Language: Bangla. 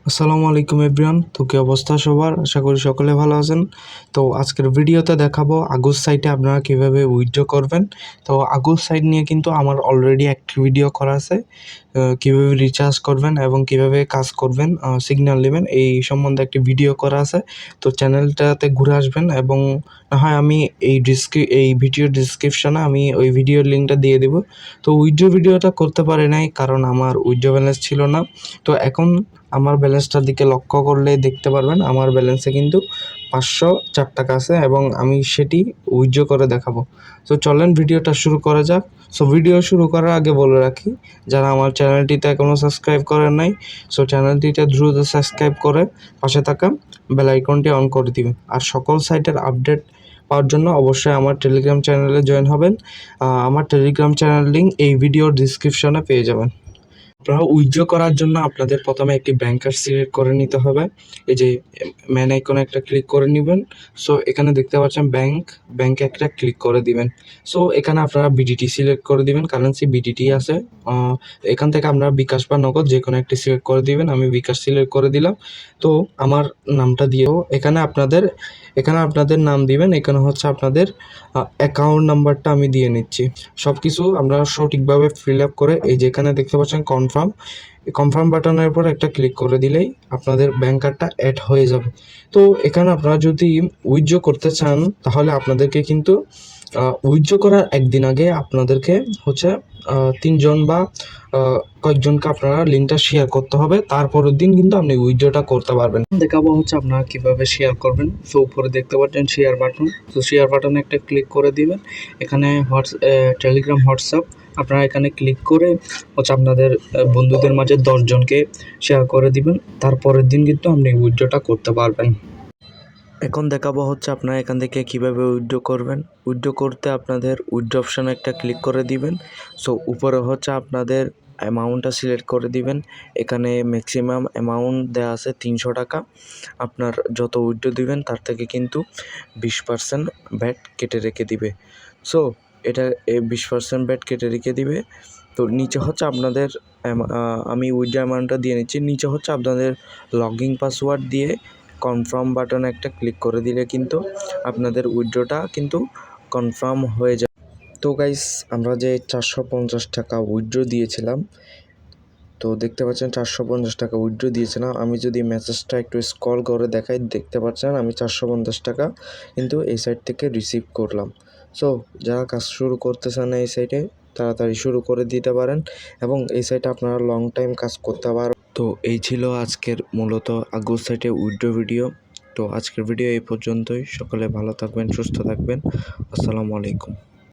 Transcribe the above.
আসসালামু আলাইকুম এভরিওয়ান। তো কি অবস্থা সবার? আশা করি সকলে ভালো আছেন। তো আজকের ভিডিওতে দেখাবো আগুস সাইটে আপনারা কিভাবে উইথড্র করবেন। তো আগুস সাইট নিয়ে কিন্তু আমার অলরেডি একটি ভিডিও করা আছে, কিভাবে রিচার্জ করবেন এবং কিভাবে কাজ করবেন, সিগন্যাল নেবেন এই সম্বন্ধে একটি ভিডিও করা আছে। তো চ্যানেলটাতে ঘুরে আসবেন এবং না হয় আমি এই ভিডিওর ডিসক্রিপশনে আমি ওই ভিডিওর লিঙ্কটা দিয়ে দেবো। তো উইথড্র ভিডিওটা করতে পারি নাই কারণ আমার উইথড্র ব্যালেন্স ছিল না। তো এখন আমার ব্যালেন্সটার দিকে লক্ষ্য করলে দেখতে পারবেন আমার ব্যালেন্সে কিন্তু 504 টাকা আছে এবং আমি সেটি উইথড্র করে দেখাবো। তো চলেন ভিডিওটা শুরু করা যাক। সো ভিডিও শুরু করার আগে বলে রাখি, যারা আমার চ্যানেলটিতে এখনও সাবস্ক্রাইব করেন নাই, সো চ্যানেলটিতে দ্রুত সাবস্ক্রাইব করে পাশে থাকা বেল আইকনটি অন করে দিবেন। আর সকল সাইটের আপডেট পাওয়ার জন্য অবশ্যই আমার টেলিগ্রাম চ্যানেলে জয়েন হবেন। আমার টেলিগ্রাম চ্যানেল লিঙ্ক এই ভিডিওর ডিসক্রিপশনে পেয়ে যাবেন। আপনারা উইথড্র করার জন্য আপনাদের প্রথমে একটি ব্যাংকার সিলেক্ট করে নিতে হবে। এই যে ম্যান আইকনে একটা ক্লিক করে নেবেন। সো এখানে দেখতে পাচ্ছেন ব্যাংকে একটা ক্লিক করে দিবেন। সো এখানে আপনারা বিডিটি সিলেক্ট করে দিবেন, কারেন্সি বিডিটি আছে। এখান থেকে আপনারা বিকাশ বা নগদ যে কোনো একটি সিলেক্ট করে দিবেন। আমি বিকাশ সিলেক্ট করে দিলাম। তো আমার নামটা দিয়েও এখানে আপনাদের নাম দিবেন। এখানে হচ্ছে আপনাদের অ্যাকাউন্ট নাম্বারটা আমি দিয়ে নিচ্ছি। সব কিছু আমরা সঠিকভাবে ফিল আপ করে এই যে এখানে দেখতে পাচ্ছেন কনফার্ম বাটনের উপর একটা ক্লিক করে দিলেই আপনাদের ব্যাংক কার্ডটা অ্যাড হয়ে যাবে। তো এখানে আপনারা যদি উইথড্র করতে চান তাহলে আপনাদেরকে কিন্তু উইথড্র করার একদিন আগে আপনাদেরকে হচ্ছে 3জন বা কয়েকজনকে আপনারা লিঙ্কটা শেয়ার করতে হবে। তারপরের দিন কিন্তু আপনি উইথড্রটা করতে পারবেন। দেখাবো হচ্ছে আপনারা কিভাবে শেয়ার করবেন। সো উপরে দেখতে পাচ্ছেন শেয়ার বাটন। তো শেয়ার বাটনে একটা ক্লিক করে দিবেন। এখানে টেলিগ্রাম হোয়াটসঅ্যাপ আপনারা এখানে ক্লিক করে হচ্ছে আপনাদের বন্ধুদের মাঝে 10জনকে শেয়ার করে দিবেন। তারপরের দিন কিন্তু আপনি উইথড্রটা করতে পারবেন। এখন দেখাবো হচ্ছে আপনারা এখান থেকে কিভাবে উইথড্র করবেন। উইথড্র করতে আপনাদের উইথড্র অপশানে একটা ক্লিক করে দিবেন। সো উপরে হচ্ছে আপনাদের অ্যামাউন্টটা সিলেক্ট করে দিবেন। এখানে ম্যাক্সিমাম অ্যামাউন্ট দেওয়া আছে 300 টাকা। আপনার যত উইথড্র দিবেন তার থেকে কিন্তু 20% ভ্যাট কেটে রেখে দিবে। সো এটা 20% ভ্যাট কেটে রেখে দিবে। তো নিচে হচ্ছে আপনাদের আমি উইথড্র অ্যামাউন্টটা দিয়ে নিচ্ছি। নিচে হচ্ছে আপনাদের লগইন পাসওয়ার্ড দিয়ে কনফার্ম বাটনে একটা ক্লিক করে দিলে কিন্তু আপনাদের উইথড্রটা কিন্তু কনফার্ম হয়ে যায়। তো গাইস, আমরা যে 450 টাকা উইথড্র দিয়েছিলাম, তো দেখতে পাচ্ছেন 450 টাকা উইথড্র দিয়েছিলাম। আমি যদি মেসেজটা একটু স্ক্রল করে দেখাই, দেখতে পাচ্ছেন আমি 450 টাকা কিন্তু এই সাইট থেকে রিসিভ করলাম। সো যারা কাজ শুরু করতে চান এই সাইটে, তাড়াতাড়ি শুরু করে দিতে পারেন এবং এই সাইটে আপনারা লং টাইম কাজ করতে পারেন। তো এই ছিল আজকের মূলত আগুস সাইটে উইথড্র ভিডিও। তো আজকের ভিডিও এই পর্যন্তই। সকলে ভালো থাকবেন, সুস্থ থাকবেন। আসসালামু আলাইকুম।